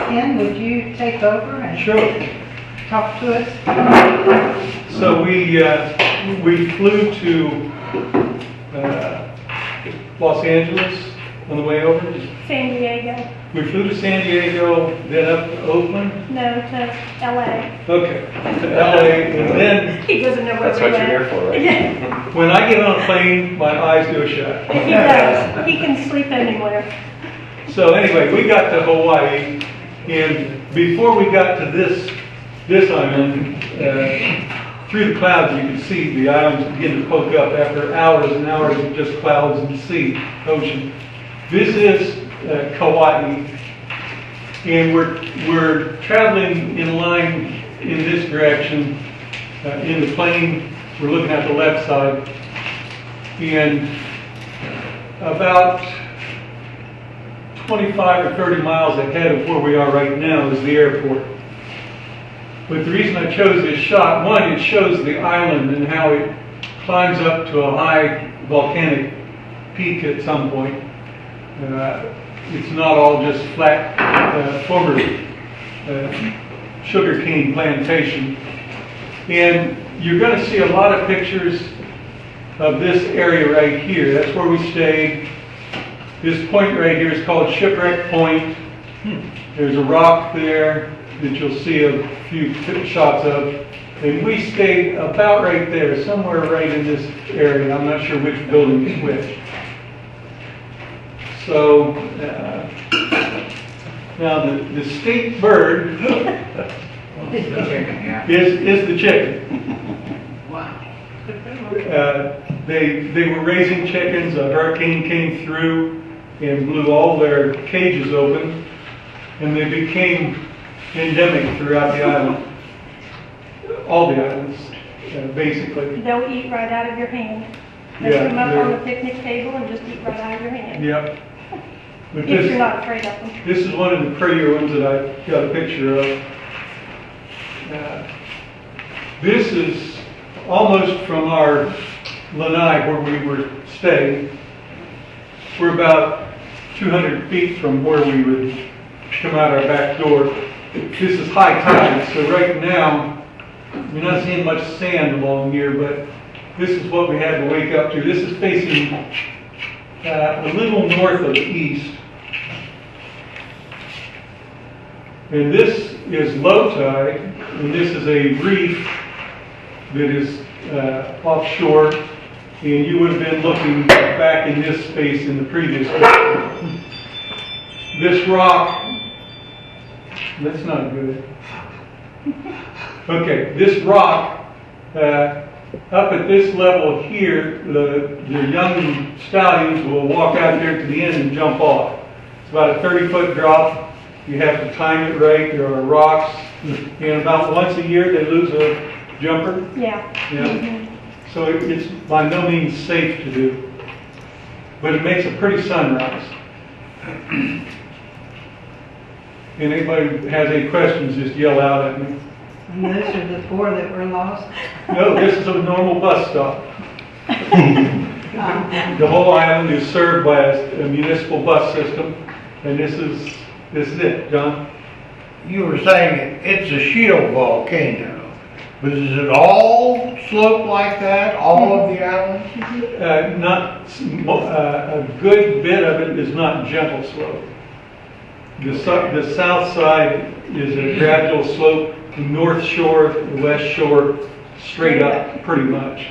Ken, would you take over and Sure. talk to us? So we flew to Los Angeles on the way over. San Diego. We flew to San Diego, then up to Oakland. No, to LA. Okay, to LA, and then He doesn't know where That's we what you're went. here for, right? Yeah, when I get on a plane, my eyes go shut. he does. He can sleep anywhere. So anyway, we got to Hawaii, and before we got to this island, through the clouds you could see the islands begin to poke up after hours and hours of just clouds and sea, ocean. This is Kauai, and we're traveling in line in this direction in the plane. We're looking at the left side, and about 25 or 30 miles ahead of where we are right now is the airport. But the reason I chose this shot, one, it shows the island and how it climbs up to a high volcanic peak at some point. It's not all just flat, former sugarcane plantation. And you're going to see a lot of pictures of this area right here. That's where we stayed. This point right here is called Shipwreck Point. There's a rock there that you'll see a few shots of. And we stayed about right there, somewhere right in this area. I'm not sure which building is which. So, now the state bird is the chicken. Wow. They were raising chickens. A hurricane came through and blew all their cages open, and they became endemic throughout the island. All the islands, basically. They'll eat right out of your hand. They'll Yeah, put them up on they're- the picnic table and just eat right out of your hand. Yep. But If you're not afraid of them. this is one of the prettier ones that I got a picture of. This is almost from our lanai where we were staying. We're about 200 feet from where we would come out our back door. This is high tide, so right now you're not seeing much sand along here, but this is what we had to wake up to. This is facing a little north of the east. And this is low tide, and this is a reef that is offshore, and you would have been looking back in this space in the previous picture. This rock, that's not good. Okay, this rock, up at this level here, the young stallions will walk out there to the end and jump off. It's about a 30-foot drop. You have to time it right. There are rocks, and about once a year they lose a jumper. Yeah. Yeah. So it's by no means safe to do, but it makes a pretty sunrise. And anybody has any questions, just yell out at me. And those are the four that were lost? No, this is a normal bus stop. The whole island is served by a municipal bus system, and this is it, John. You were saying it's a shield volcano, but is it all sloped like that, all of the island? A good bit of it is not gentle slope. The south side is a gradual slope. The north shore, the west shore, straight up, pretty much.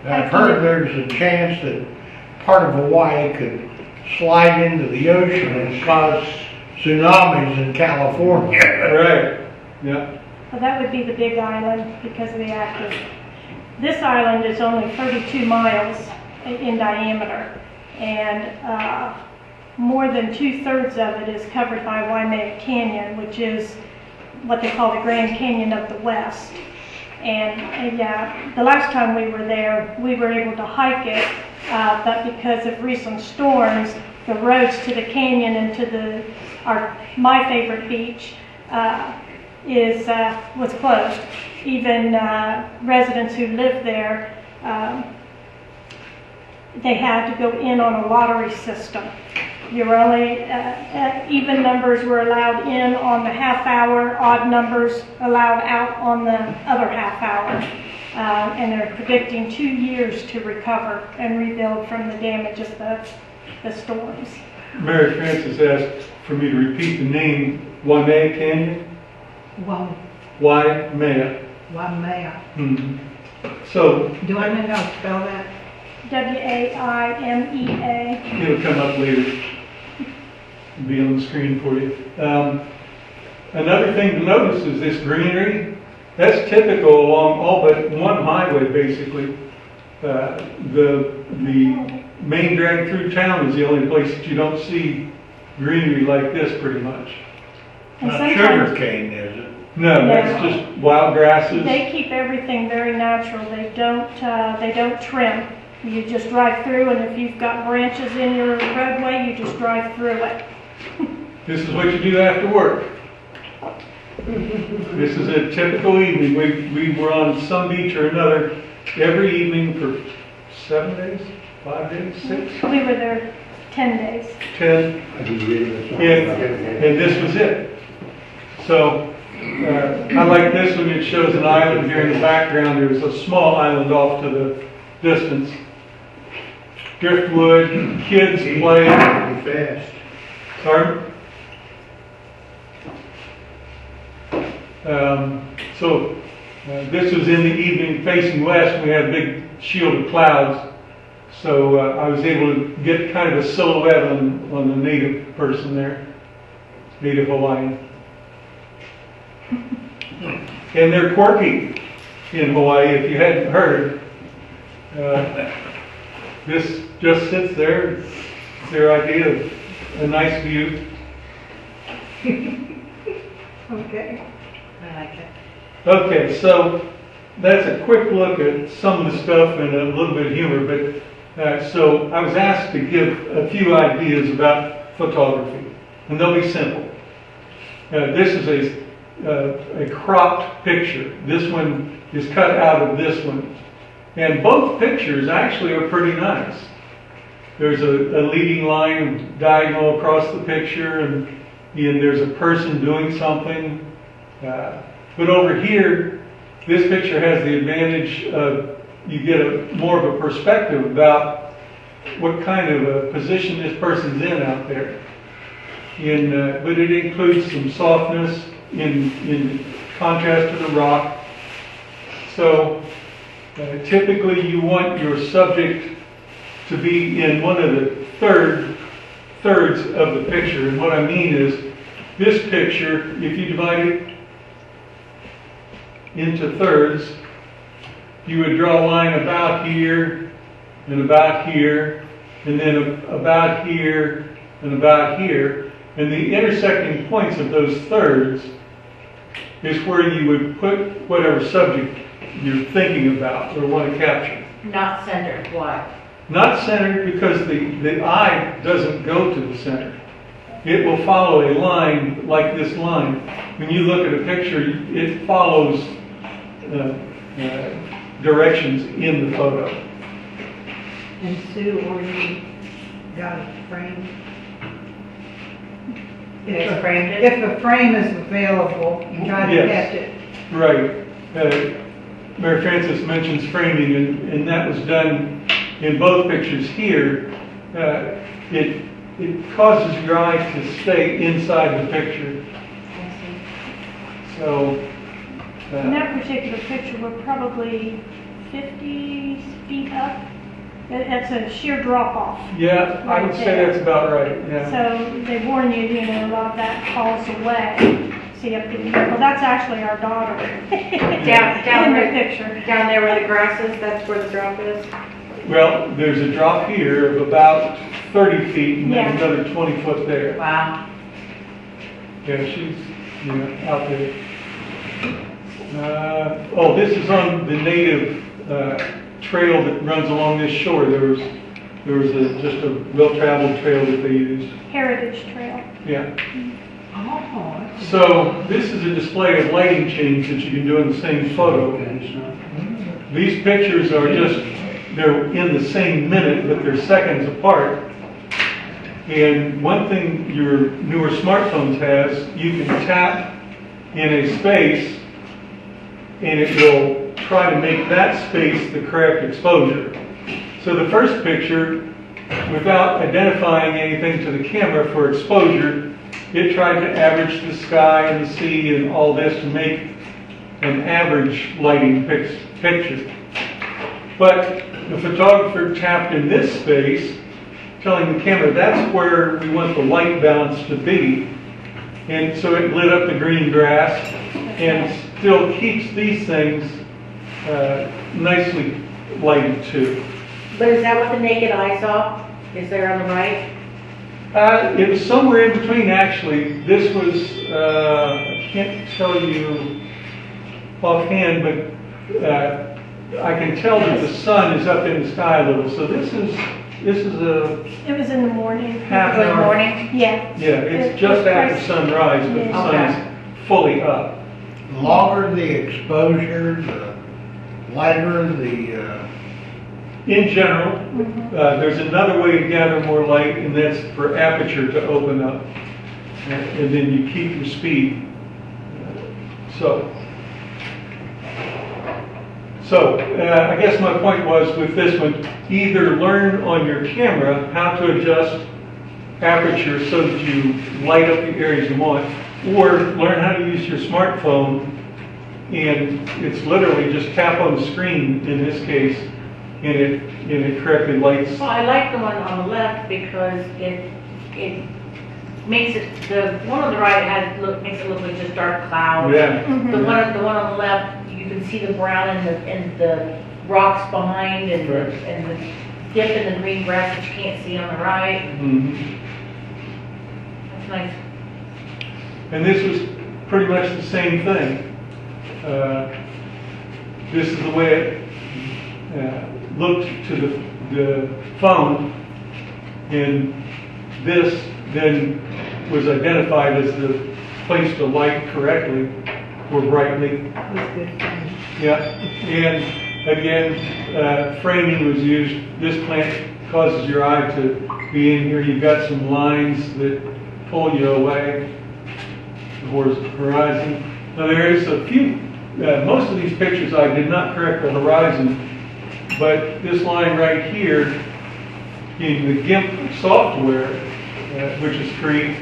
I've heard there's a chance that part of Hawaii could slide into the ocean and cause tsunamis in California. Right. Yeah. Well, that would be the Big Island because of the active. This island is only 32 miles in diameter, and more than 2/3 of it is covered by Waimea Canyon, which is what they call the Grand Canyon of the West. And yeah, the last time we were there, we were able to hike it, but because of recent storms, the roads to the canyon and to my favorite beach was closed. Even residents who live there they had to go in on a lottery system. You were only, even numbers were allowed in on the half hour, odd numbers allowed out on the other half hour. And they're predicting 2 years to recover and rebuild from the damage of the storms. Mary Frances asked for me to repeat the name Waimea Canyon. Waimea. Waimea. Mhm. So Do I know how to spell that? Waimea. it'll come up later. It'll be on the screen for you. Another thing to notice is this greenery. That's typical along all but one highway, basically. The main drag through town is the only place that you don't see greenery like this, pretty much. And Not sometimes sugar cane, is it? No, that's No. just wild grasses. they keep everything very natural. They don't trim. You just drive through, and if you've got branches in your roadway, you just drive through it. This is what you do after work. This is a typical evening. We were on some beach or another every evening for 7 days, 5 days, 6, We were there 10 days. 10, and this was it. So I like this one. It shows an island here in the background. There's a small island off to the distance. Driftwood, kids playing. Fast. Pardon? This was in the evening facing west, and we had a big shield of clouds. So I was able to get kind of a silhouette on the native person there, native Hawaiian. And they're quirky in Hawaii, if you hadn't heard. This just sits there. It's their idea of a nice view. Okay. I like it. Okay, so that's a quick look at some of the stuff and a little bit of humor, but so I was asked to give a few ideas about photography, and they'll be simple. This is a cropped picture. This one is cut out of this one. And both pictures actually are pretty nice. There's a leading line diagonal across the picture, and there's a person doing something. But over here, this picture has the advantage of you get more of a perspective about what kind of a position this person's in out there. But it includes some softness in contrast to the rock. So typically you want your subject to be in one of the thirds of the picture. And what I mean is, this picture, if you divide it into thirds, you would draw a line about here, and about here, and then about here, and about here. And the intersecting points of those thirds is where you would put whatever subject you're thinking about or want to capture. Not centered, why? Not centered because the eye doesn't go to the center. It will follow a line like this line. When you look at a picture, it follows directions in the photo. And Sue, or you got a frame? They framed it? If a frame is available, you try to Yes. catch it. Right. Mary Frances mentions framing, and that was done in both pictures here. It causes your eye to stay inside the picture. So, In that particular picture, we're probably 50 feet up. It's a sheer drop off. yeah, I would say that's about right. Yeah. So they warn you, a lot of that falls away. So you have to be careful. That's actually our daughter. Down In the there, picture. down there where the grass is, that's where the drop is? Well, there's a drop here of about 30 feet, and then Yeah. another 20 foot there. Wow. Yeah, she's out there. This is on the native trail that runs along this shore. There was just a well-traveled trail that they used. Heritage Trail. Yeah. Oh, So this is a display of lighting change that you can do in the same photo. These pictures are just they're in the same minute, but they're seconds apart. And one thing your newer smartphones has, you can tap in a space and it will try to make that space the correct exposure. So the first picture, without identifying anything to the camera for exposure, it tried to average the sky and the sea and all this to make an average lighting picture. But the photographer tapped in this space, telling the camera that's where we want the light balance to be. And so it lit up the green grass and still keeps these things nicely lighted too. But is that what the naked eye saw? Is there on the right? It was somewhere in between, actually. This was, I can't tell you offhand, but I can tell that the sun is up in the sky a little. So this is a It was in the morning. half Good hour. morning. Yeah. Yeah, it's just after sunrise, but the sun Okay. is fully up. The longer the exposure, the lighter the, In general, there's another way to gather more light, and that's for aperture to open up. And then you keep your speed. So I guess my point was with this one, either learn on your camera how to adjust aperture so that you light up the areas you want, or learn how to use your smartphone, and it's literally just tap on the screen in this case, and it correctly lights. Well, I like the one on the left because it makes it, the one on the right makes it look like just dark clouds. Yeah. The one on the left, you can see the brown and the rocks behind and Right. and the dip in the green grass that you can't see on the right. Mhm. That's nice. And this was pretty much the same thing. This is the way it looked to the phone, and this then was identified as the place to light correctly or brightly. That's good. Yeah, and again, framing was used. This plant causes your eye to be in here. You've got some lines that pull you away towards the horizon. Now there is a few, most of these pictures I did not correct the horizon, but this line right here in the GIMP software, which is free,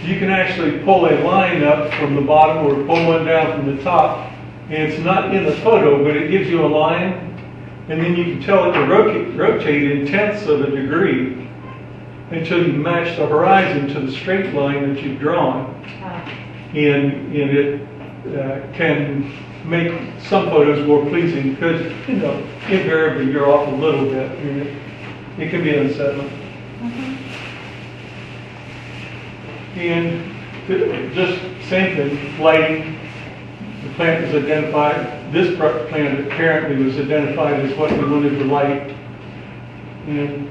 you can actually pull a line up from the bottom or pull one down from the top, and it's not in the photo, but it gives you a line, and then you can tell it to rotate in tenths of a degree until you match the horizon to the straight line that you've drawn. And it can make some photos more pleasing because, invariably you're off a little bit. And it can be unsettling. And just same thing, lighting. The plant was identified. This plant apparently was identified as what we wanted to light. And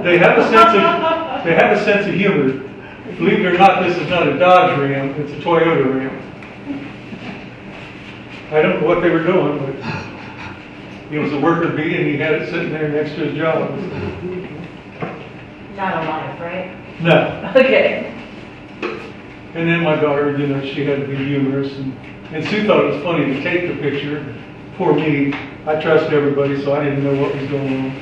they have a sense of humor. Believe it or not, this is not a Dodge Ram, it's a Toyota Ram. I don't know what they were doing, but he was a worker bee and he had it sitting there next to his job. Not alive, right? No. Okay. And then my daughter, she had to be humorous, and Sue thought it was funny to take the picture. Poor me, I trust everybody, so I didn't know what was going on.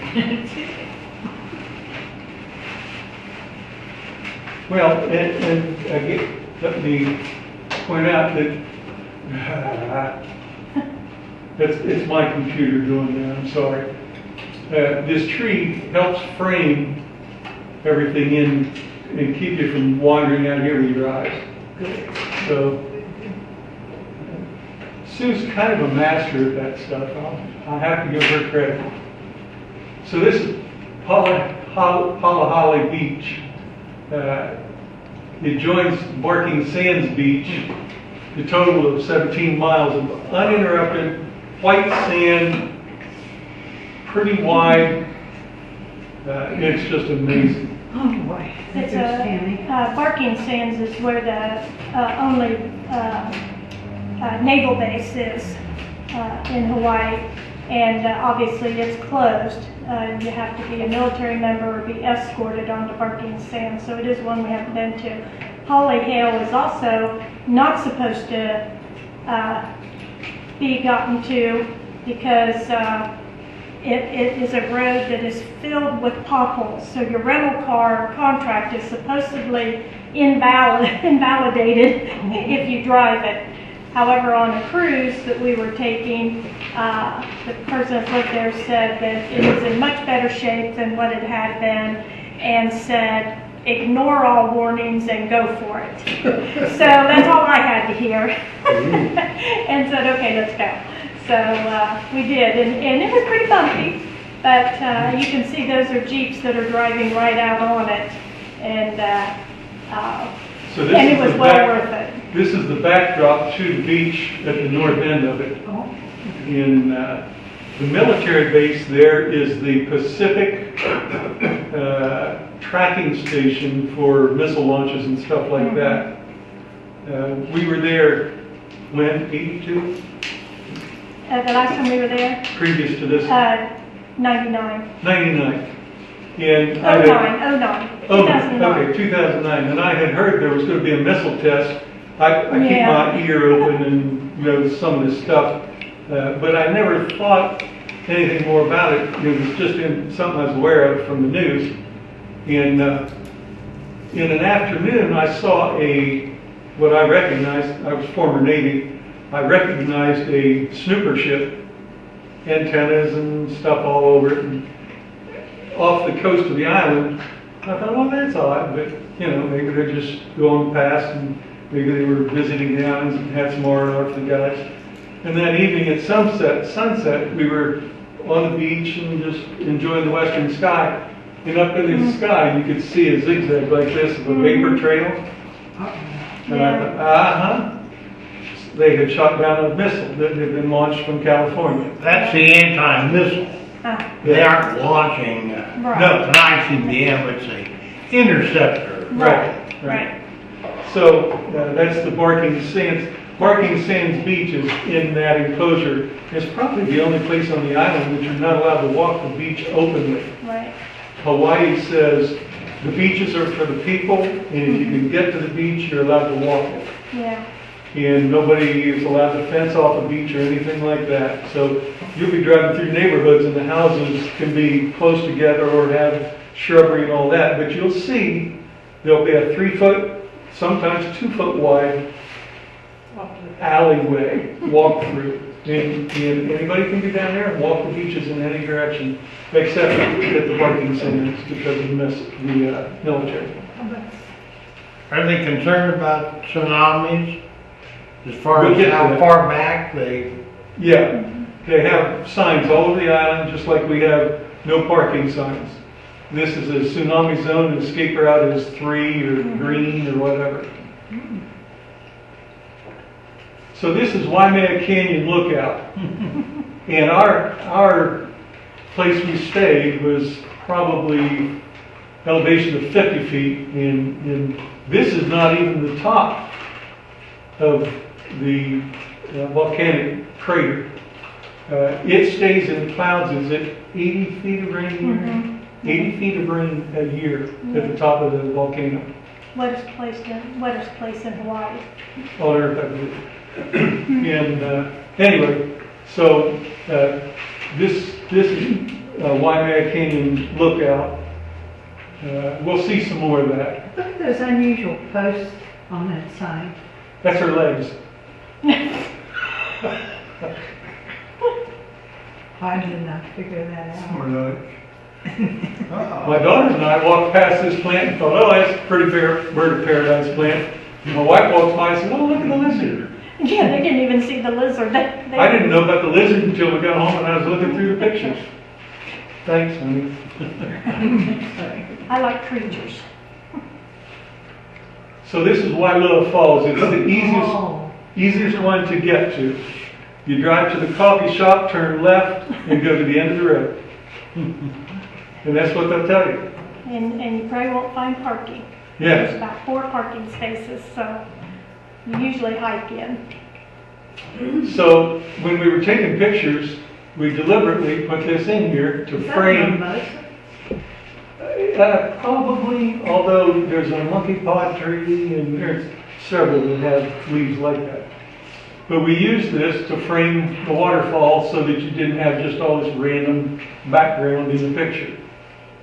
Well, and again, let me point out that it's my computer doing that, I'm sorry. This tree helps frame everything in and keep you from wandering out here with your eyes. So, Sue's kind of a master of that stuff. I'll have to give her credit. So this is Palahali Beach. It joins Barking Sands Beach, the total of 17 miles of uninterrupted white sand, pretty wide. It's just amazing. Oh, boy. It's That's Tammy. Barking Sands is where the only naval base is in Hawaii, and obviously it's closed. You have to be a military member or be escorted onto Barking Sand, so it is one we haven't been to. Holly Hale is also not supposed to be gotten to because it is a road that is filled with potholes. So your rental car contract is supposedly invalidated if you drive it. However, on a cruise that we were taking, the person that lived there said that it was in much better shape than what it had been, and said, ignore all warnings and go for it. So that's all I had to hear. And said, okay, let's go. So we did, and it was pretty bumpy, but you can see those are Jeeps that are driving right out on it, and So this and is it was the well worth it. This is the backdrop to the beach at the north end of it. In the military base there is the Pacific tracking station for missile launches and stuff like that. We were there when, 82? The last time we were there, Previous to this? 99. 99. And 09, 2009. Okay, 2009. And I had heard there was going to be a missile test. I keep Yeah. my ear open and know some of this stuff, but I never thought anything more about it. It was just something I was aware of from the news. And in an afternoon, I saw what I recognized. I was former Navy. I recognized a snooper ship, antennas and stuff all over it, and off the coast of the island. I thought, well, that's odd, but maybe they're just going past, and maybe they were visiting the islands and had some more of the guys. And that evening at sunset, we were on the beach and just enjoying the western sky. And up in the sky, you could see a zigzag like this of a vapor trail. And I thought, they had shot down a missile that had been launched from California. That's the anti-missile. They aren't launching an ICBM, it's a interceptor. Right. So that's the Barking Sands. Barking Sands Beach is in that enclosure. It's probably the only place on the island that you're not allowed to walk the beach openly. Right. Hawaii says the beaches are for the people, and if you can get to the beach, you're allowed to walk it. Yeah. And nobody is allowed to fence off a beach or anything like that. So you'll be driving through neighborhoods and the houses can be close together or have shrubbery and all that, but you'll see there'll be a 3-foot, sometimes 2-foot wide alleyway walk through. And anybody can get down there and walk the beaches in any direction except at the Barking Sands because of the military. Are they concerned about tsunamis? As far We'll as get to how that. far back they... Yeah, they have signs all over the island, just like we have no parking signs. This is a tsunami zone, and escape route is 3 or green or whatever. So this is Waimea Canyon Lookout. And our place we stayed was probably elevation of 50 feet, and this is not even the top of the volcanic crater. It stays in the clouds. Is it 80 feet of rain a year? 80 feet of rain a year at the top of the volcano. Wettest place in Hawaii. On Earth, I believe. And anyway, so this is Waimea Canyon Lookout. We'll see some more of that. Look at those unusual posts on that sign. That's her legs. I did not figure that out. My daughter and I walked past this plant and thought, oh, that's a pretty bird of paradise plant. And my wife walks by and said, oh, look at the lizard. Yeah, they didn't even see the lizard. I didn't know about the lizard until we got home and I was looking through the pictures. Thanks, honey. I like creatures. So this is Wailua Falls. It's the easiest one to get to. You drive to the coffee shop, turn left, and go to the end of the road. And that's what they'll tell you. And you probably won't find parking. Yes. There's about 4 parking spaces, so you usually hike in. So when we were taking pictures, we deliberately put this in here to Is that frame. mimosa? Probably, although there's a monkey pod tree and there's several that have leaves like that. But we used this to frame the waterfall so that you didn't have just all this random background in the picture.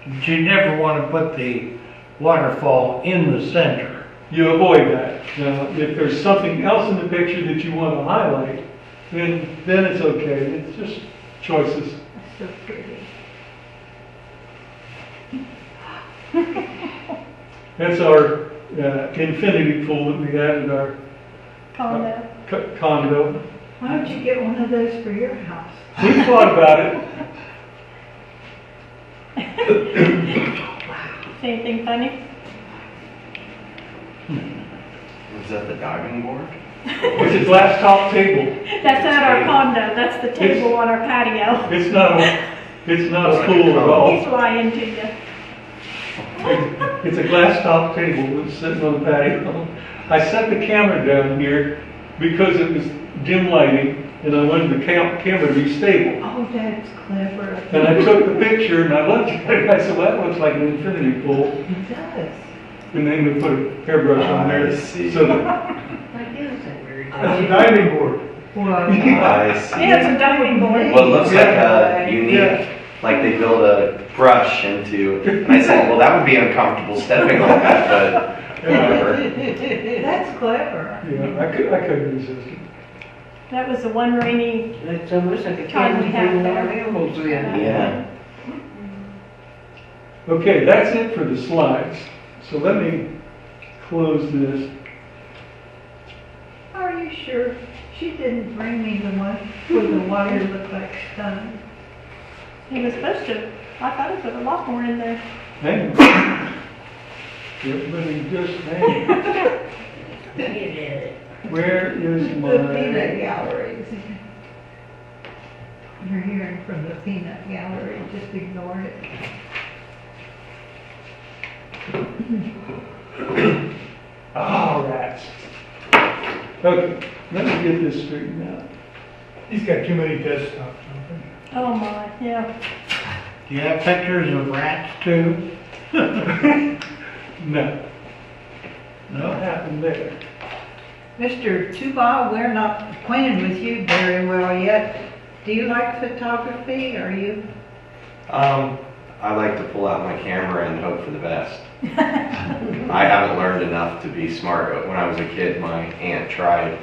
But you never want to put the waterfall in the center. You avoid that. Now, if there's something else in the picture that you want to highlight, then it's okay. It's just choices. That's so pretty. That's our infinity pool that we had in our Condo. condo. Why don't you get one of those for your house? We thought about it. Anything funny? Is that the diving board? It's a glass top table. That's not our condo, that's the table on our patio. It's not a pool at all. He's lying to you. It's a glass top table that's sitting on the patio. I set the camera down here because it was dim lighting and I wanted the camera to be stable. Oh, that's clever. And I took the picture and I looked at it and I said, well, that looks like an infinity pool. It does. And then we put a hairbrush on there. I see. So that, That's a diving board. Well, I see. Yeah, it's a diving board. Well, it looks like Yeah. a unique, Yeah. like they build a brush into, and I said, well, that would be uncomfortable stepping on that, but whatever. that's clever. yeah, I couldn't resist it. That was the one rainy It's almost like a time we cabin had for our there. animals in. Yeah. Okay, that's it for the slides. So let me close this. Are you sure? She didn't bring me the one where the water looked like stone. He was supposed to, I thought he put a lot more in there. Hang on. Everybody just hang on. Where is The my... peanut galleries. You're hearing from the peanut gallery, just ignore it. Oh, rats. Okay, let me get this straightened out. He's got too many desktops, Oh my, yeah. Do you have pictures of rats too? No. What happened there? Mr. Tuba, we're not acquainted with you very well yet. Do you like photography? Are you? I like to pull out my camera and hope for the best. I haven't learned enough to be smart. When I was a kid, my aunt tried.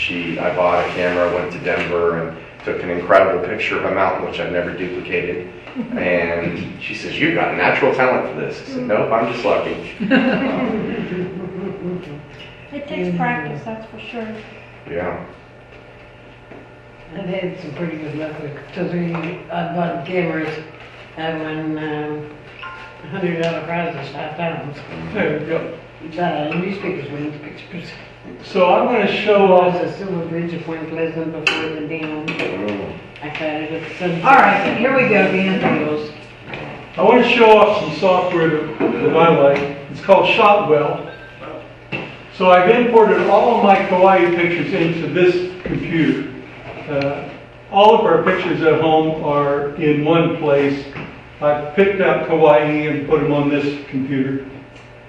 I bought a camera, went to Denver, and took an incredible picture of a mountain, which I've never duplicated. And she says, "You've got natural talent for this." I said, "Nope, I'm just lucky." It takes practice, that's for sure. Yeah. I've had some pretty good luck with, I bought cameras, I won $100 prizes 5 times. There we go. Newspapers win pictures. So I'm going to show I was off, at Silver Bridge of Point Pleasant before the dam. Mm. I tried it at the sunset. All right, here we go, Dan. I want to show off some software that I like. It's called Shotwell. So I've imported all of my Kauai pictures into this computer. All of our pictures at home are in one place. I picked out Kauai and put them on this computer.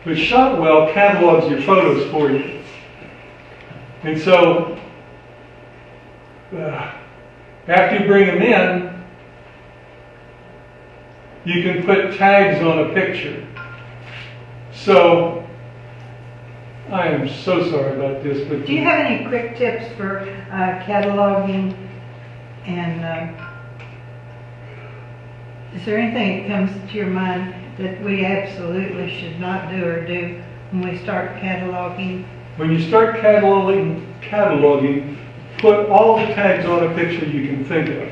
But Shotwell catalogs your photos for you. And so, after you bring them in, you can put tags on a picture. So, I am so sorry about this, but... Do you have any quick tips for cataloging and is there anything that comes to your mind that we absolutely should not do or do when we start cataloging? When you start cataloging, put all the tags on a picture you can think of.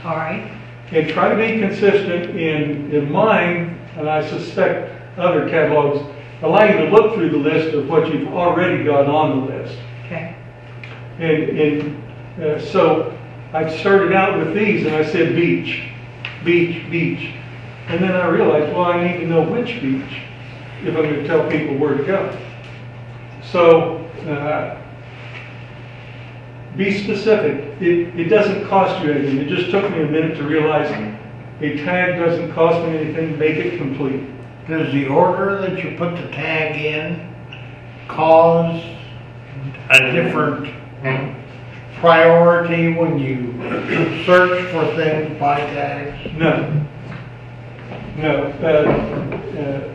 All right. And try to be consistent in mine, and I suspect other catalogs allow you to look through the list of what you've already got on the list. Okay. And so I started out with these and I said beach, beach, beach. And then I realized, well, I need to know which beach if I'm going to tell people where to go. So be specific. It doesn't cost you anything. It just took me a minute to realize a tag doesn't cost me anything, make it complete. Does the order that you put the tag in cause a different priority when you search for things by tags? No. No.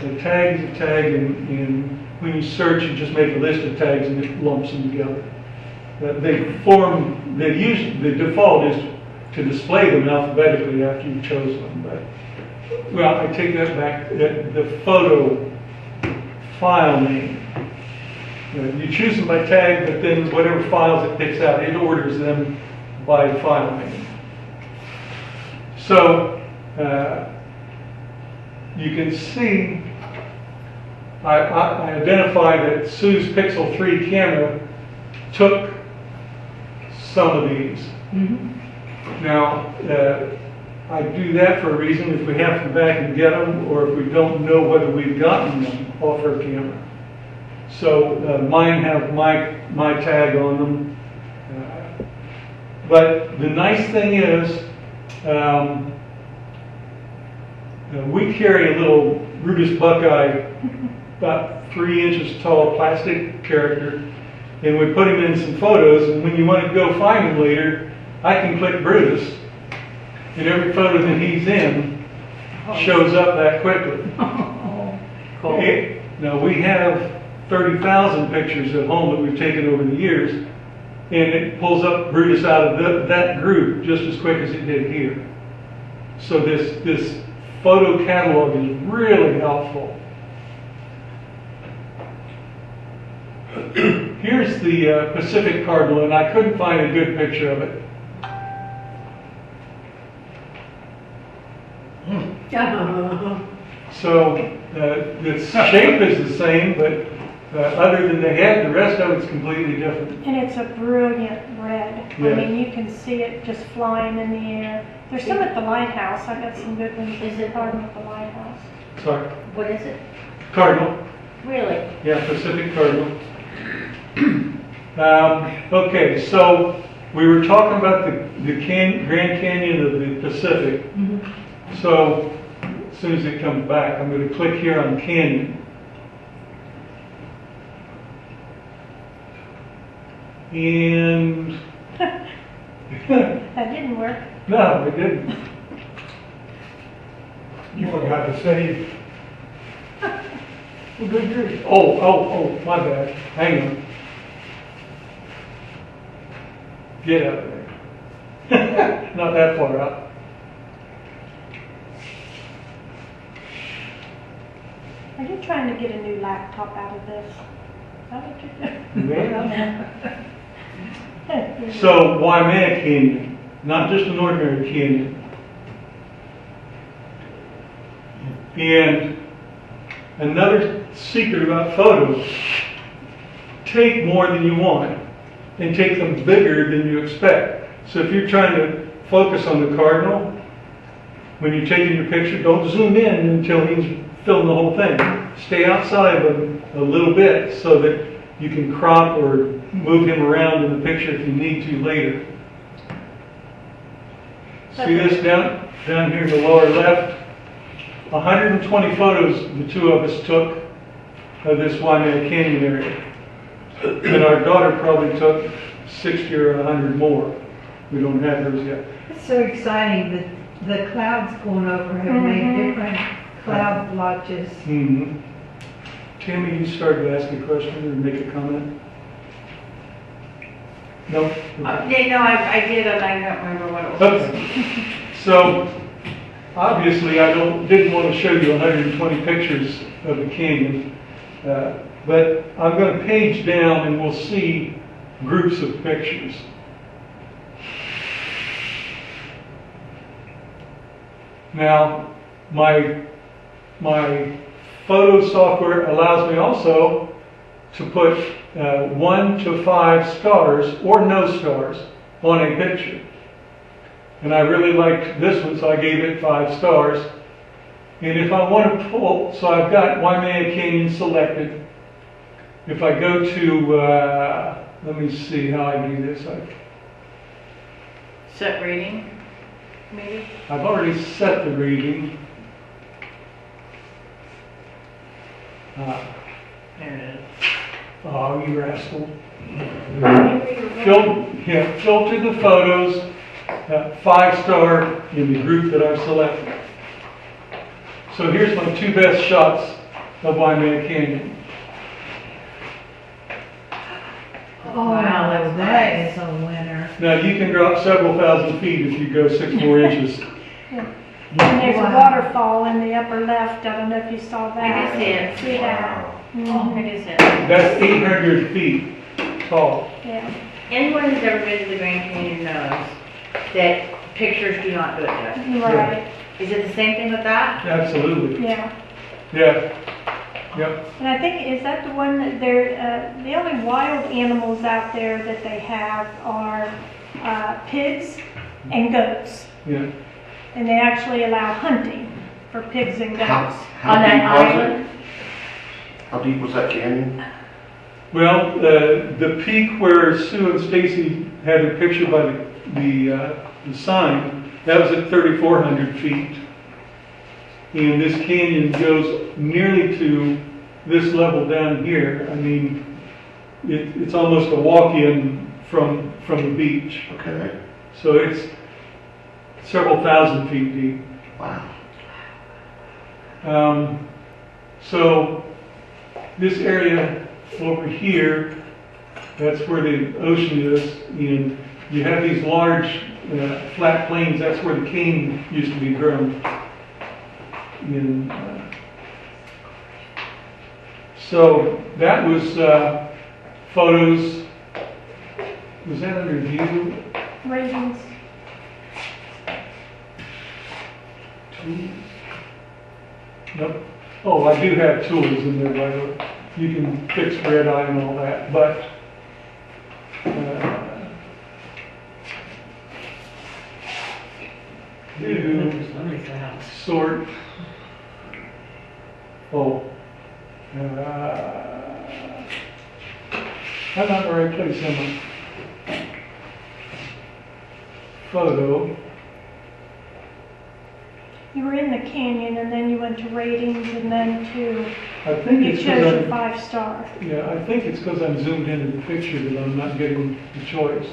The tag is a tag, and when you search, you just make a list of tags and it lumps them together. The default is to display them alphabetically after you've chosen them. But, well, I take that back. The photo file name. You choose them by tag, but then whatever files it picks out, it orders them by file name. So, you can see, I identify that Sue's Pixel 3 camera took some of these. Now, I do that for a reason. If we have to go back and get them, or if we don't know whether we've gotten them off her camera. So mine have my tag on them. But the nice thing is, we carry a little Rudis Buckeye, about 3 inches tall plastic character, and we put him in some photos, and when you want to go find him later, I can click Brutus, and every photo that he's in shows up that quickly. Cool. Now, we have 30,000 pictures at home that we've taken over the years, and it pulls up Brutus out of that group just as quick as it did here. So this photo catalog is really helpful. Here's the Pacific Cardinal, and I couldn't find a good picture of it. So the shape is the same, but other than the head, the rest of it's completely different. And it's a brilliant red. Yeah. I mean, you can see it just flying in the air. There's some at the lighthouse. I got some good ones. Is it Cardinal at the lighthouse? Sorry. What is it? Cardinal. Really? Yeah, Pacific Cardinal. Okay, so we were talking about the Grand Canyon of the Pacific. So as soon as it comes back, I'm going to click here on Canyon. And That didn't work. no, it didn't. You forgot to save. Well, good grief. Oh, my bad. Hang on. Get out of there. Not that far out. Are you trying to get a new laptop out of this? Is that what you're doing? Yeah. So, Waimea Canyon, not just an ordinary canyon. And another secret about photos, take more than you want and take them bigger than you expect. So if you're trying to focus on the cardinal, when you're taking your picture, don't zoom in until he's filling the whole thing. Stay outside of him a little bit so that you can crop or move him around in the picture if you need to later. See this down here in the lower left? 120 photos the two of us took of this Waimea Canyon area. And our daughter probably took 60 or 100 more. We don't have hers yet. It's so exciting that the clouds going over have made different cloud blotches. Mm-hmm. Tammy, you started to ask a question or make a comment? No? Okay. Yeah, no, I did, and I don't remember what it was. Okay. So, obviously, I didn't want to show you 120 pictures of the canyon, but I'm going to page down and we'll see groups of pictures. Now, my photo software allows me also to put 1 to 5 stars or no stars on a picture. And I really liked this one, so I gave it 5 stars. And if I want to pull, so I've got Waimea Canyon selected. If I go to, let me see how I do this. set reading, maybe? I've already set the reading. There it is. Oh, you rascal. Filter the photos, 5-star in the group that I've selected. So here's my 2 best shots of Waimea Canyon. Oh, Wow, that's that nice. is a winner. Now you can drop several thousand feet if you go 6 more inches. And there's a Wow. waterfall in the upper left. I don't know if you saw that. I did see it. See that? Oh, I just said. That's 800 feet tall. Yeah. Anyone who's ever been to the Grand Canyon knows that pictures do not do it justice. Right. Is it the same thing with that? Absolutely. Yeah. Yeah. Yep. And I think, is that the one that they're, the only wild animals out there that they have are pigs and goats. Yeah. And they actually allow hunting for pigs and goats. On that island? How deep was that canyon? Well, the peak where Sue and Stacy had their picture by the sign, that was at 3,400 feet. And this canyon goes nearly to this level down here. I mean, it's almost a walk-in from the beach. Okay. So it's several thousand feet deep. Wow. So this area over here, that's where the ocean is, and you have these large flat plains. That's where the cane used to be grown. And so that was photos. Was that under view? Ratings. Nope. Oh, I do have tools in there, by the way. You can fix red eye and all that, but do sort. Oh, I'm not in the right place, am I? Photo. You were in the canyon and then you went to ratings and then to, I think you it's chose your because 5-star. yeah, I think it's because I'm zoomed into the picture that I'm not getting the choice.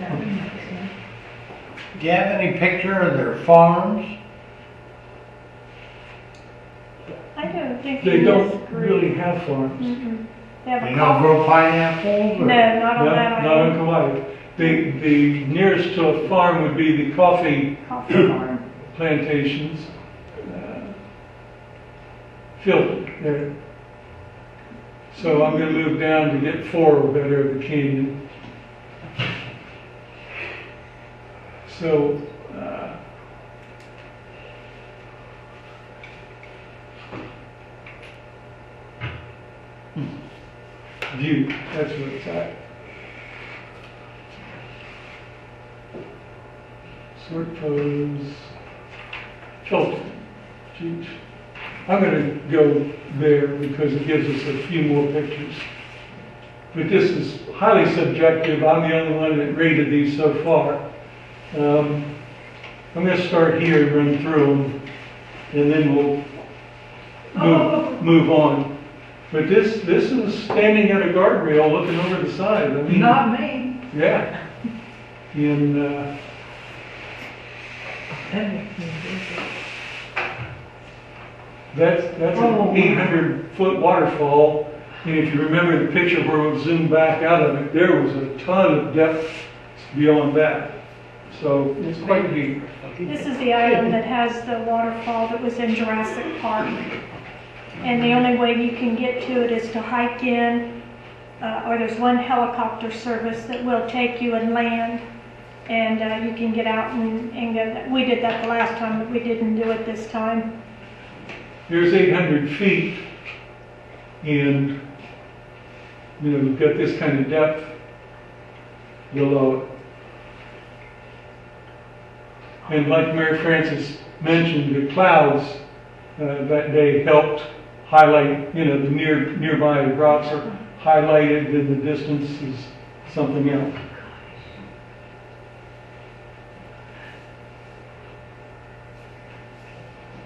That would make sense. Do you have any picture of their farms? I don't think They it don't is green. really have farms. Mm-mm. They have They a don't coffee. grow pineapples? or- No, not on that Not on island. Kauai. The nearest to a farm would be the coffee Coffee farm. plantations. Filtered there. So I'm going to move down to get 4 better of the canyon. So view, that's where it's at. Sort photos, filter. Geez. I'm going to go there because it gives us a few more pictures. But this is highly subjective. I'm the only one that rated these so far. I'm going to start here and run through them, and then we'll move on. But this is standing at a guardrail looking over the side. I mean, Not me. yeah. And That makes me dizzy. that's Oh. an 800-foot waterfall. And if you remember the picture where we zoomed back out of it, there was a ton of depth beyond that. So it's quite deep. This is the island that has the waterfall that was in Jurassic Park. And the only way you can get to it is to hike in, or there's one helicopter service that will take you and land. And you can get out and go. We did that the last time, but we didn't do it this time. Here's 800 feet, and we've got this kind of depth below it. And like Mary Frances mentioned, the clouds that day helped highlight, the nearby rocks are highlighted, and the distance is something else.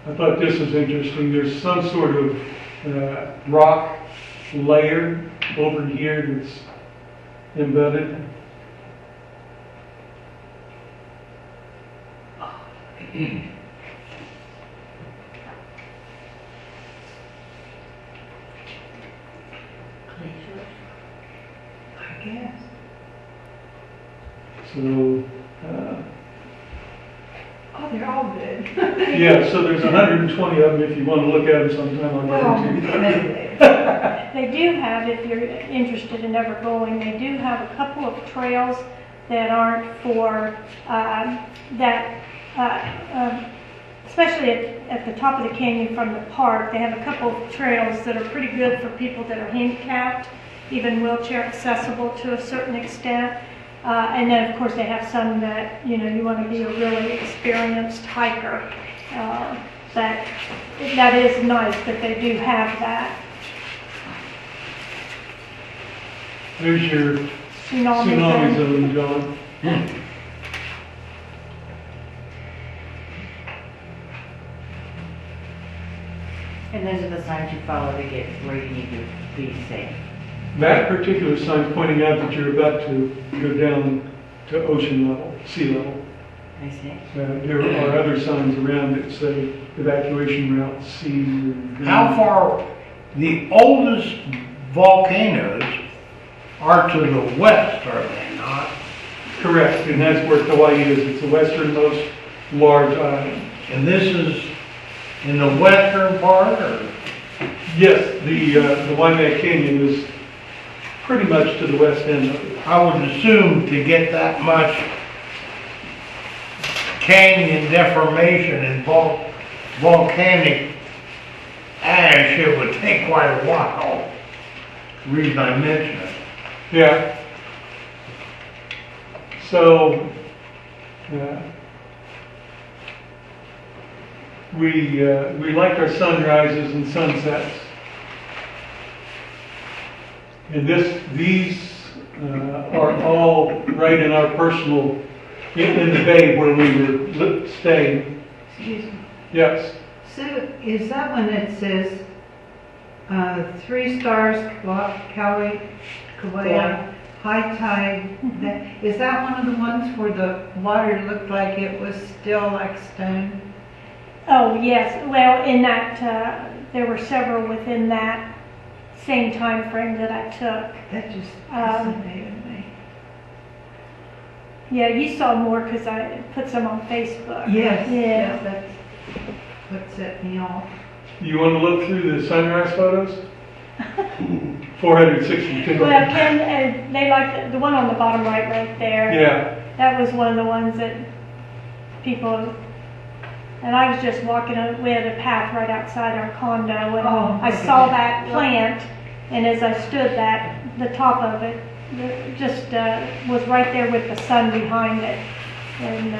I thought this was interesting. There's some sort of rock layer over here that's embedded. I guess. So, Oh, they're all good. yeah, so there's 120 of them. If you want to look at them sometime, I'll Well, get them to you. maybe. They do have, if you're interested in ever going, they do have a couple of trails that aren't for, especially at the top of the canyon from the park, they have a couple of trails that are pretty good for people that are handicapped, even wheelchair accessible to a certain extent. And then, of course, they have some that, you want to be a really experienced hiker. That is nice that they do have that. There's your tsunami zone, John. And those are the signs you follow to get where you need to be safe. That particular sign's pointing out that you're about to go down to ocean level, sea level. I see. There are other signs around that say evacuation route C. and- How far, the oldest volcanoes are to the west, are they not? Correct, and that's where Kauai is. It's the westernmost large island. And this is in the western part, or? Yes, the Waimak Canyon is pretty much to the west end of it. I would assume to get that much canyon deformation and volcanic ash, it would take quite a while. The reason I mention it. Yeah. So, we liked our sunrises and sunsets. And these are all right in our personal, in the bay where we were staying. Excuse me. Yes. So is that one that says 3 stars, Kauai, high tide? Is that one of the ones where the water looked like it was still like stone? Oh, yes. Well, in that, there were several within that same time frame that I took. That just fascinated me. Yeah, you saw more because I put some on Facebook. Yes, Yeah. yes, that's what set me off. You want to look through the sunrise photos? 462. Well, Ken, they like the one on the bottom right there. Yeah. That was one of the ones that people, and I was just walking, we had a path right outside our condo, and I saw that plant, and as I stood the top of it, just was right there with the sun behind it. And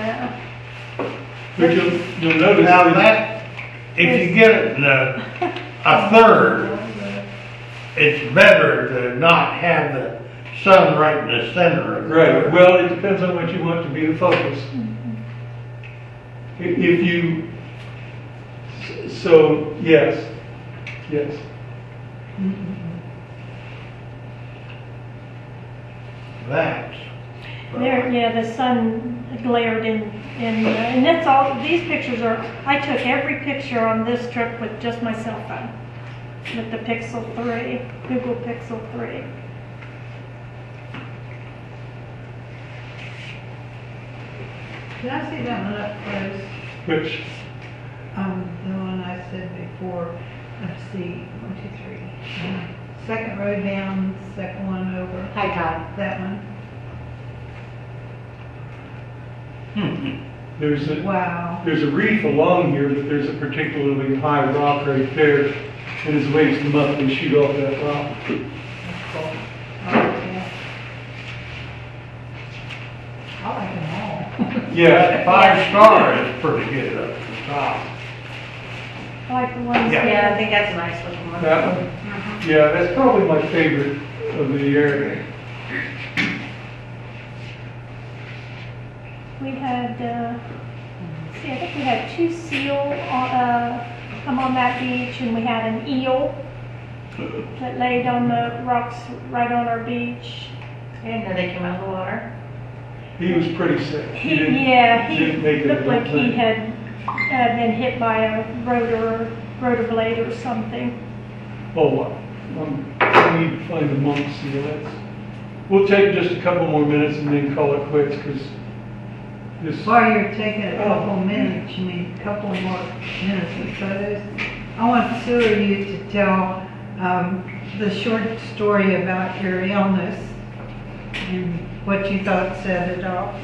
But you'll notice Now that, if you get it in a third, it's better to not have the sun right in the center of the right. third. Well, it depends on what you want to be the focus. If you, so yes. That's. there, yeah, the sun glared in, and that's all, these pictures are, I took every picture on this trip with just my cell phone, with the Pixel 3, Google Pixel 3. Can I see that one up close? Which, The one I said before. Let's see, 1, 2, 3. Second row down, second one over. High tide. That one. there's Wow. a reef along here, but there's a particularly high rock right there. And as waves come up, they shoot off that rock. That's cool. I like that. I like them all. Yeah. 5 stars is pretty good up at the top. I like the ones Yeah. Yeah, I think that's a nice looking one. That one? Yeah, that's probably my favorite of the area. we had, see, I think we had 2 seal come on that beach, and we had an eel that laid on the rocks right on our beach. I didn't know they came out of the water. He was pretty sick. He didn't make it looked like he thing. had been hit by a rotor blade or something. Oh, I need to find the monk seal. We'll take just a couple more minutes and then call it quits, because this. While you're taking a couple minutes, you mean a couple more minutes and photos, I want Sue to tell the short story about your illness and what you thought set it off.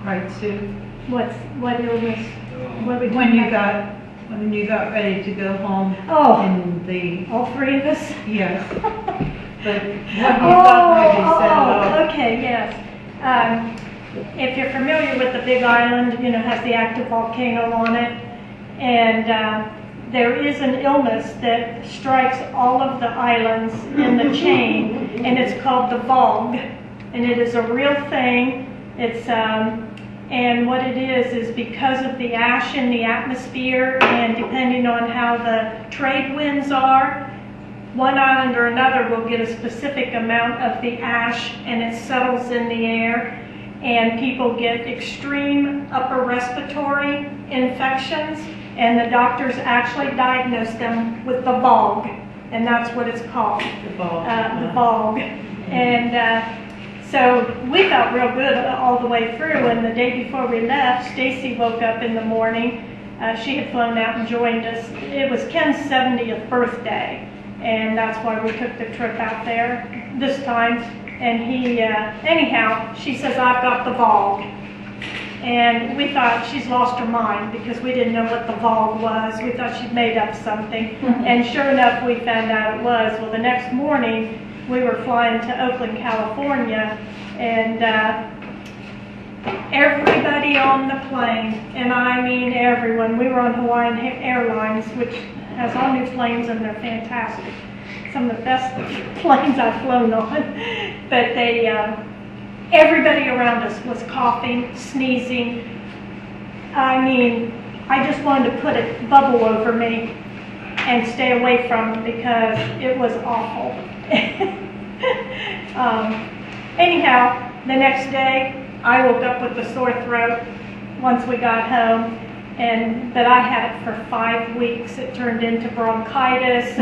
Right, Sue? What illness? What we When you got ready to go home. Oh. And the, All 3 of us? yes. But what you thought maybe set it off. Okay, yes. If you're familiar with the Big Island, has the active volcano on it, and there is an illness that strikes all of the islands in the chain, and it's called the VOG, and it is a real thing. It's and what it is because of the ash in the atmosphere, and depending on how the trade winds are, one island or another will get a specific amount of the ash, and it settles in the air, and people get extreme upper respiratory infections, and the doctors actually diagnose them with the VOG, and that's what it's called, the VOG. And so we felt real good all the way through, and the day before we left, Stacy woke up in the morning. She had flown out and joined us. It was Ken's 70th birthday, and that's why we took the trip out there this time. And he, anyhow, she says, I've got the VOG. And we thought she's lost her mind because we didn't know what the VOG was. We thought she'd made up something. And sure enough, we found out it was. Well, the next morning, we were flying to Oakland, California, and everybody on the plane, and I mean everyone, we were on Hawaiian Airlines, which has all new planes, and they're fantastic. Some of the best planes I've flown on. But they, everybody around us was coughing, sneezing. I mean, I just wanted to put a bubble over me and stay away from it because it was awful. Anyhow, the next day I woke up with a sore throat once we got home, but I had it for 5 weeks. It turned into bronchitis,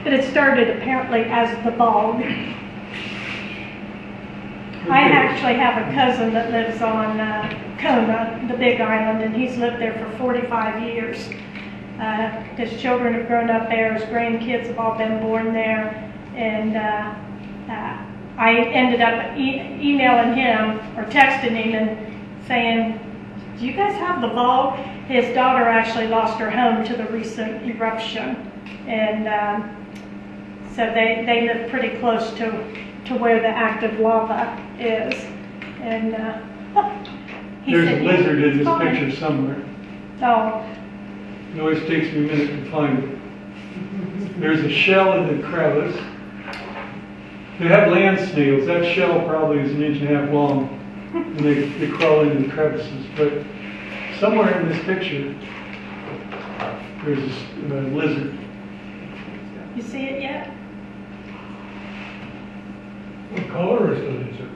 but it started apparently as the VOG. I actually have a cousin that lives on Kona, the Big Island, and he's lived there for 45 years. His children have grown up there, his grandkids have all been born there, and I ended up emailing him or texting him and saying, do you guys have the VOG? His daughter actually lost her home to the recent eruption, and so they live pretty close to where the active lava is. And there's a lizard in this picture somewhere. Oh. It always takes me a minute to find it. There's a shell in the crevice. They have land snails. That shell probably is 1.5 inches long, and they crawl into the crevices. But somewhere in this picture, there's a lizard. You see it yet? What color is the lizard?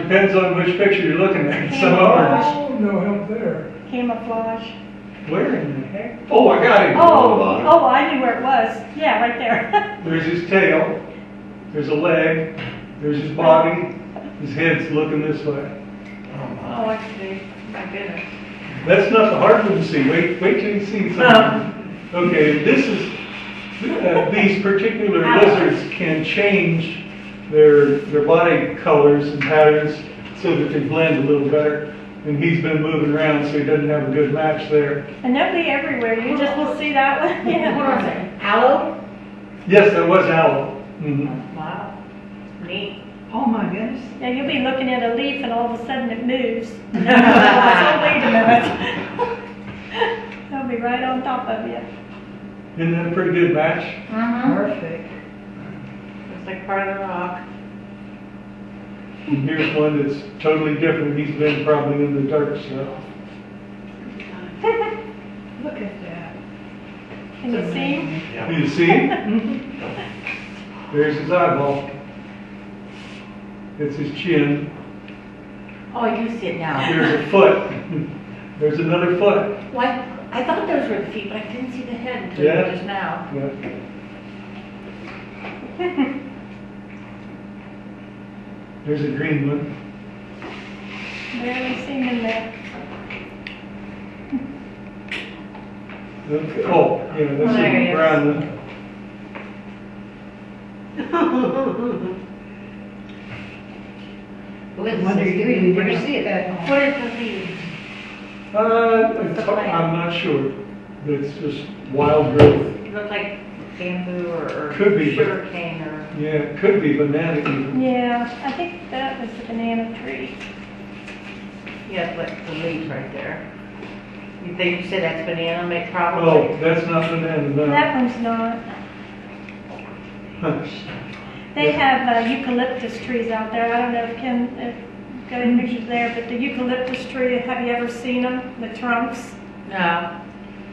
Depends on which picture you're looking at. Some orange. Oh, no help there. Camouflage. Where in the heck? Oh, I got him. Oh, I knew where it was. Yeah, right there. There's his tail. There's a leg. There's his body. His head's looking this way. Oh, I see. My goodness. That's not the hard one to see. Wait till you see something. Okay, this is these particular lizards can change their body colors and patterns so that they blend a little better. And he's been moving around, so he doesn't have a good match there. And they'll be everywhere. You just will see that one. Yeah. Hold on a second. Aloe? Yes, that was aloe. Mm-hmm. Wow. Neat. Oh my goodness. Yeah, you'll be looking at a leaf and all of a sudden it moves. And then you'll realize, oh, wait a minute. They'll be right on top of you. Isn't that a pretty good match? Mm-hmm. Perfect. Looks like part of the rock. And here's one that's totally different. He's been probably in the dark stuff. Look at that. Can you see? Do you see him? There's his eyeball. It's his chin. Oh, you see it now. There's a foot. There's another foot. What? I thought those were the feet, but I didn't see the head until Yeah. just now. Yeah. There's a green one. Barely seen in there. Okay. Oh, yeah, Oh, that's there he a is. brown one. What is Wonder this? you Green didn't green? see that. What is the leaf? I'm not sure, but it's just wild growth. It looks like bamboo or Could be, but- sugar cane or. Yeah, it could be banana even. Yeah, I think that was the banana tree. Yeah, but the leaves right there. You think you said that's banana, make Oh, probably? that's not banana, no. That one's not. They have eucalyptus trees out there. I don't know if Ken, if you've got any pictures there, but the eucalyptus tree, have you ever seen them? The trunks? No.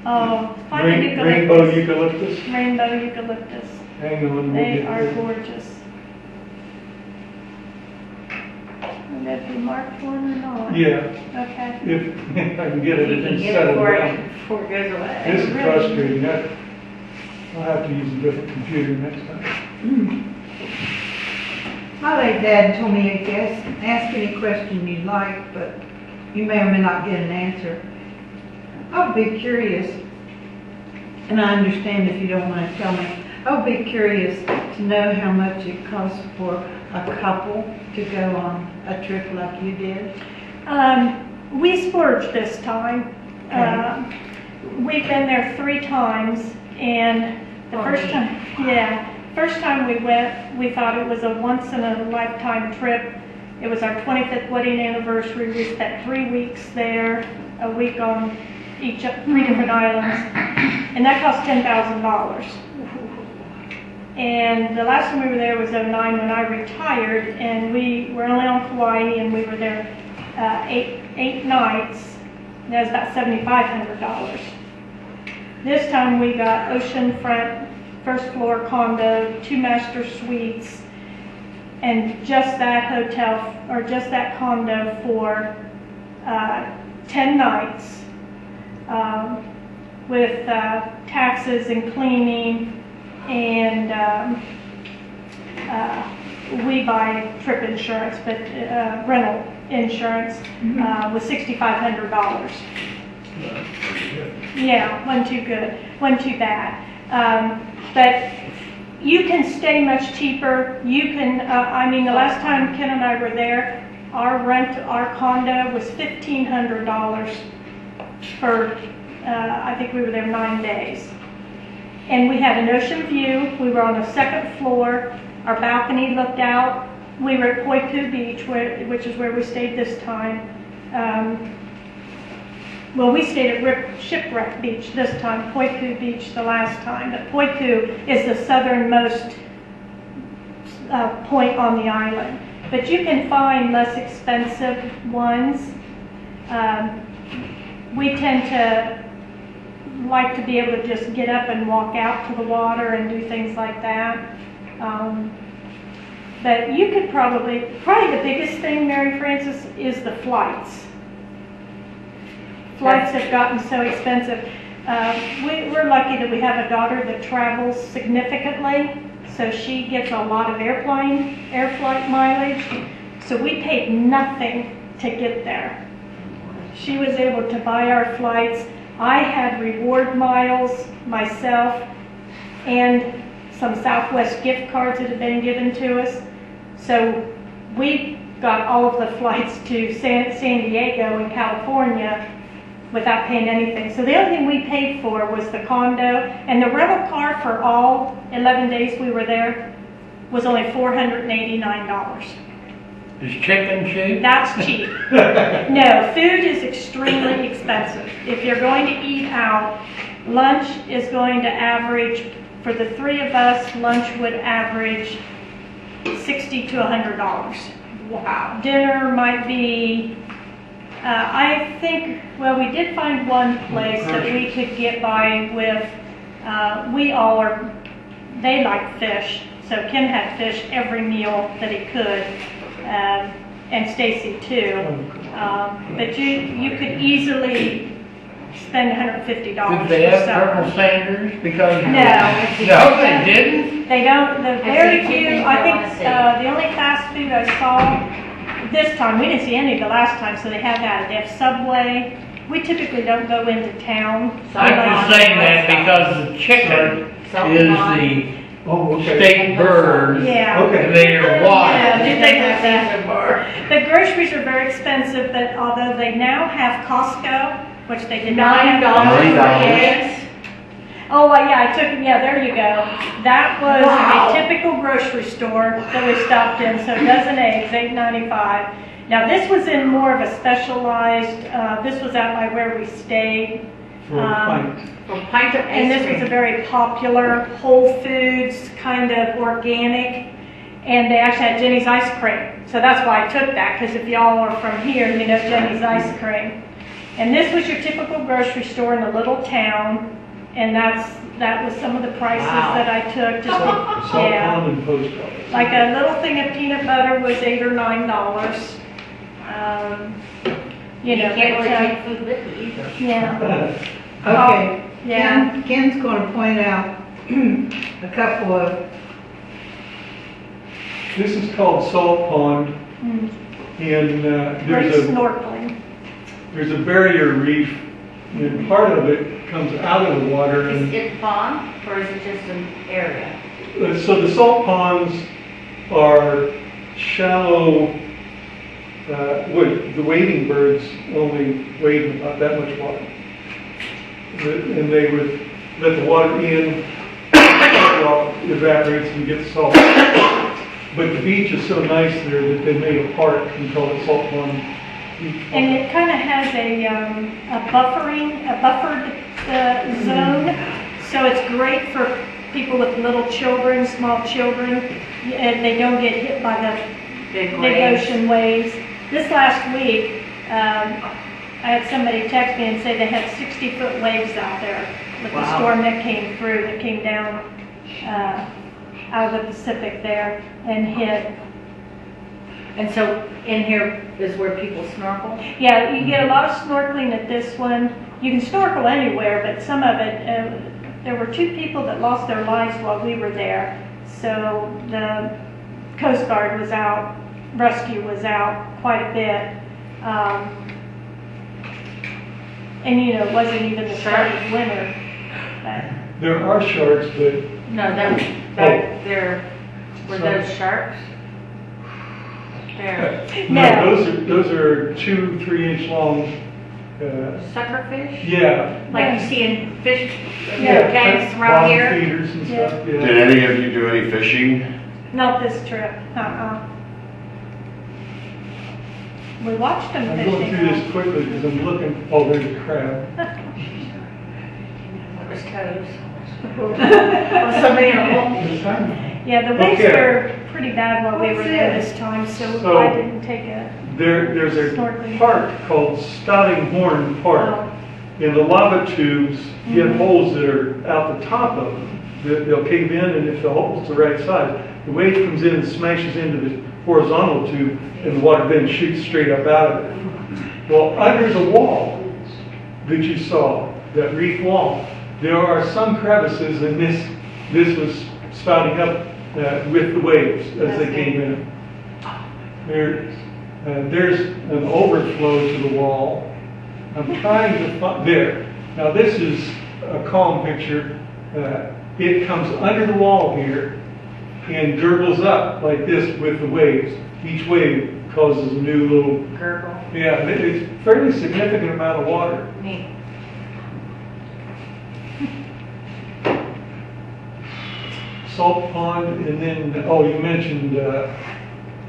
Oh, find the Rainbow eucalyptus. eucalyptus. Rainbow eucalyptus. Hang on, we'll They get are there. gorgeous. Would that be marked one or not? Yeah, Okay. if I can get it You and can get it settle before down. before it goes away. This is Really? frustrating. I'll have to use a different computer next time. My late dad told me, I guess, ask any question you like, but you may or may not get an answer. I'll be curious, and I understand if you don't want to tell me. I'll be curious to know how much it costs for a couple to go on a trip like you did. We splurged this time. Okay. We've been there 3 times, and the first time we went, we thought it was a once-in-a-lifetime trip. It was our 25th wedding anniversary. We spent 3 weeks there, a week on 3 different islands, and that cost $10,000. And the last time we were there was '09 when I retired, and we were only on Kauai, and we were there 8 nights. That was about $7,500. This time we got oceanfront, first floor condo, 2 master suites, and just that hotel, or just that condo for 10 nights, with taxes and cleaning, and we buy trip insurance, but rental insurance was $6,500. Yeah, wasn't too good, wasn't too bad. But you can stay much cheaper. You can, I mean, the last time Ken and I were there, our condo was $1,500 for, I think we were there 9 days. And we had an ocean view. We were on the 2nd floor. Our balcony looked out. We were at Poipu Beach, which is where we stayed this time. Well, we stayed at Shipwreck Beach this time, Poipu Beach the last time. But Poipu is the southernmost point on the island. But you can find less expensive ones. We tend to like to be able to just get up and walk out to the water and do things like that. But you could probably the biggest thing, Mary Frances, is the flights. Flights have gotten so expensive. We're lucky that we have a daughter that travels significantly, so she gets a lot of air flight mileage. So we paid nothing to get there. She was able to buy our flights. I had reward miles myself and some Southwest gift cards that had been given to us. So we got all of the flights to San Diego in California without paying anything. So the only thing we paid for was the condo, and the rental car for all 11 days we were there was only $489. Is chicken cheap? That's cheap. No, food is extremely expensive. If you're going to eat out, lunch is going to average, for the 3 of us, lunch would average $60 to $100. Wow. Dinner might be, I think, well, we did find one place that we could get by with, we all are, they like fish, so Ken had fish every meal that he could, and Stacy too. But you could easily spend $150 Did they for have supper. purple sanders? Because. No. No, they didn't? They don't, the very see two few, things I I think, wanna see. the only fast food I saw this time, we didn't see any the last time, so they have that. They have Subway. We typically don't go into town. I'm just saying that because the chicken is Oh, the okay. state bird. Yeah. Okay. And they are Yeah, wild. did they have that? The groceries are very expensive, but although they now have Costco, which they did not have. $9 for $9. eggs. Oh, yeah, I took, yeah, there you go. That was Wow. a typical grocery store that we stopped in, so a dozen eggs, $8.95. Now, this was in more of a specialized, this was out by where we stayed. For a pint. For a pint of And ice this was a cream. very popular Whole Foods, kind of organic, and they actually had Jenny's ice cream. So that's why I took that, because if y'all are from here, you know Jenny's ice cream. And this was your typical grocery store in a little town, and that was some of the prices Wow. that I took. Just, Salt yeah. Pond and Post Office. Like a little thing of peanut butter was $8 or $9. You know, can't but, really take food with you either. yeah, Okay. yeah. Ken's going to point out a couple of, This is called Salt Pond, Mm. and Great there's snorkeling. a barrier reef, and part of it comes out of the water. Is And it pond, or is it just an area? so the salt ponds are shallow. The wading birds only wade in about that much water, and they would let the water in, well, evaporates and you get salt. But the beach is so nice there that they made a park and called it Salt Pond Beach Park. And it kind of has a buffered zone, so it's great for people with little children, small children, and they don't get hit by the Big big waves. ocean waves. This last week, I had somebody text me and say they had 60-foot waves out there with the Wow. storm that came through, that came down out of the Pacific there and hit. And so in here is where people snorkel? Yeah, you get a lot of snorkeling at this one. You can snorkel anywhere, but some of it, there were 2 people that lost their lives while we were there. So the Coast Guard was out, rescue was out quite a bit. And you know, it wasn't even the start of winter. But There are sharks, but No, that there, were those sharks? There, No. those are 2-3 inch long. suckerfish? Yeah. Like you see in fish, Yeah. tanks around Bottom here? feeders and Yeah. stuff. Did Yeah. any of you do any fishing? not this trip, We watched them I'm going fishing. through this quickly because I'm looking. Oh, there's a crab. There's toes. Or somebody in a hole. Yeah, the waves Okay. were pretty bad while we were What's there this? this time, so So- I didn't take a There's a snorkeling. park called Spouting Horn Park. Oh, And the lava tubes, you have Mhm. holes that are out the top of them. They'll cave in, and if the hole's the right size, the wave comes in and smashes into the horizontal tube, and the water then shoots straight up out of it. Well, under the wall that you saw, that reef wall, there are some crevices, and this was spouting up with the waves as they came in. There's an overflow to the wall. I'm trying to find, there. Now this is a calm picture. It comes under the wall here and gurgles up like this with the waves. Each wave causes a new little, Gurgle. yeah, it's a fairly significant amount of water. Neat. Salt Pond, and then, oh, you mentioned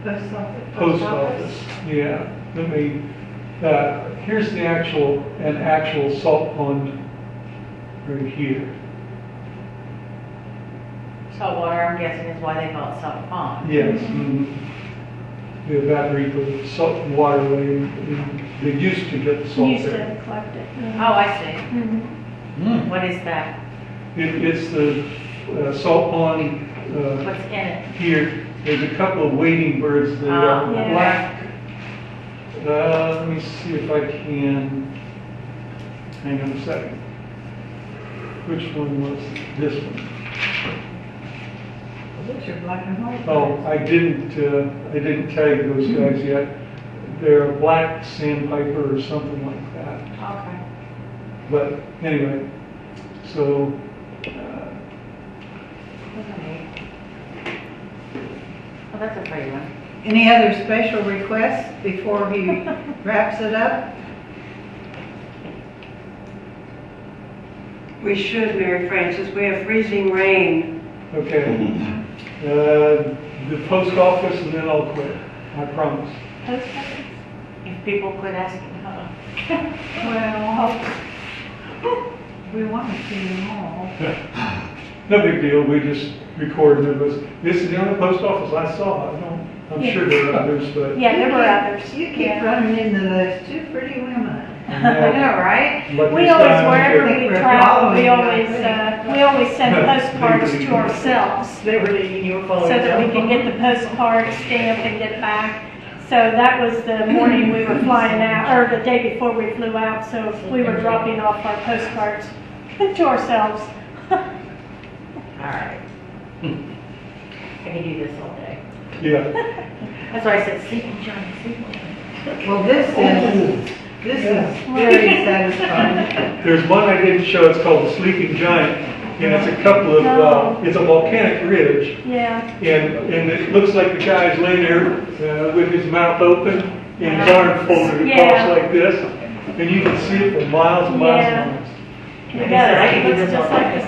post office. Post Office. Yeah, let me, here's an actual salt pond right here. Salt water, I'm guessing, is why they call it salt pond. Yes. Mhm. mhm. the battery for the salt and waterway. And they used to get the salt Used there. to collect it. Oh, I see. Mhm. What is that? It's the salt pond What's in it? here. There's a couple of wading birds that are Yeah. black. Let me see if I can, hang on a second. Which one was this one? Those are black and white. Oh, I didn't tag those guys yet. They're a black sandpiper or something like that. Okay. But anyway, so, Oh, that's a pretty one. Any other special requests before he wraps it up? We should, Mary Frances, we have freezing rain. okay. The post office and then I'll quit, I promise. Post office? If people quit asking, Well, we want to see them all. No big deal, we just recorded it. This is the only post office I saw. I'm sure there are others, but. Yeah, there were others. You keep Yeah. running into those two pretty women. I know, right? But We this always, time, wherever think we we're travel, following we you, I always send postcards to ourselves They were thinking you were so following that we can get the postcard stamped and get it back. So that was the morning we were flying out, or the day before we flew out, so we were dropping off our postcards to ourselves. All right. I can do this all day. Yeah, That's why I said sleeping giant, sleeping giant. Well, this is very satisfying. there's one I didn't show, it's called the Sleeping Giant, and it's a couple of, it's a volcanic ridge, Yeah, and it looks like the guy's laying there with his mouth open and his arm folded Yeah. across like this, and you can see it for miles and miles Yeah. and miles. it Like I said, I does. can It do looks this all just like day.